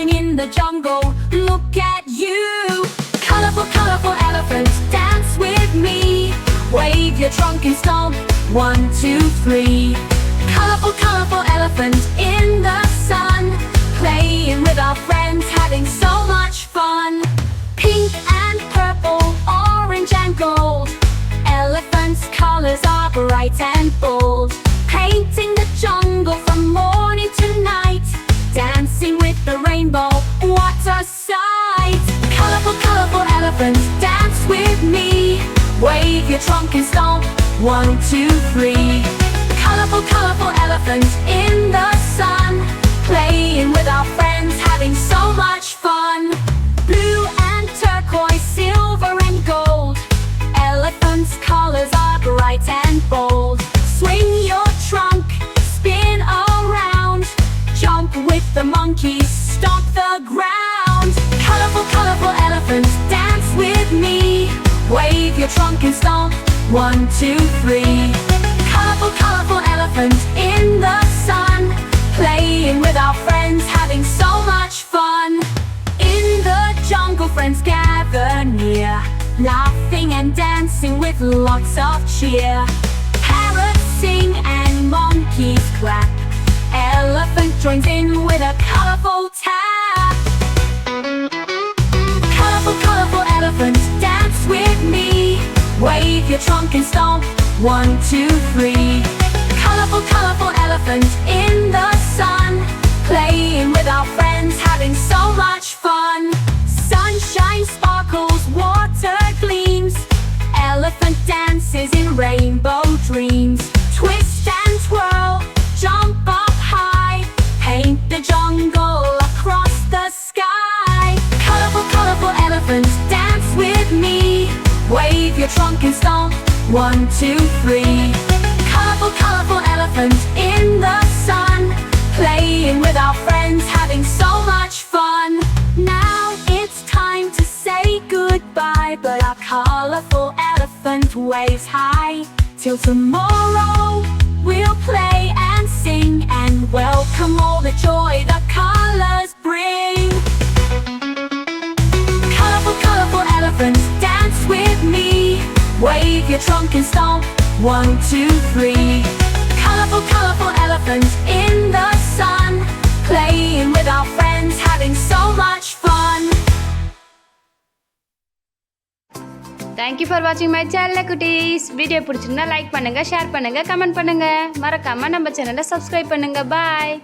dancing in the jungle. Look at you. Colorful, colorful elephants, dance with me. Wave your trunk and stomp. 1, 2, 3. Colorful, colorful elephants in the sun, playing with our friends, having so much fun. Pink and purple, orange and gold. Elephants' colors are bright and bold. Painting the jungle from morning to night, dancing with the rainbow, what a sight. Colorful, colorful elephants, dance with me. Wave your trunk and stomp. 1, 2, 3. Colorful, colorful elephants in the sun, playing with our friends, having so much fun. Blue and turquoise, silver and gold. Elephants' colors are bright and bold. Swing your trunk, spin around. Jump with the monkeys, stomp the ground. Colorful, colorful elephants, dance with me. Wave your trunk and stomp. 1, 2, 3. Colorful, colorful elephants in the sun, playing with our friends, having so much fun. In the jungle, friends gather near, laughing and dancing with lots of cheer. Parrots sing and monkeys clap. Elephant joins in with a colorful tap. Colorful, colorful elephants, dance with me. Wave your trunk and stomp. 1, 2, 3. Colorful, colorful elephants in the sun, playing with our friends, having so much fun. Sunshine sparkles, water gleams. Elephant dances in rainbow dreams. Twist and twirl, jump up high. Paint the jungle across the sky. Colorful, colorful elephants, dance with me. Wave your trunk and stomp. 1, 2, 3. Colorful, colorful elephants in the sun, playing with our friends, having so much fun. Now it's time to say goodbye, but our colorful elephant waves high. Till tomorrow we'll play and sing and welcome all the joy the colors bring. Colorful, colorful elephants, dance with me. Wave your trunk and stomp. 1, 2, 3. Colorful, colorful elephants in the sun, playing with our friends, having so much fun. Thank you for watching my channel குட்டீஸ். Video பிடிச்சிருந்தா like பண்ணுங்க, share பண்ணுங்க, comment பண்ணுங்க. மறக்காம நம்ம சேனலை subscribe பண்ணுங்க. பாய்.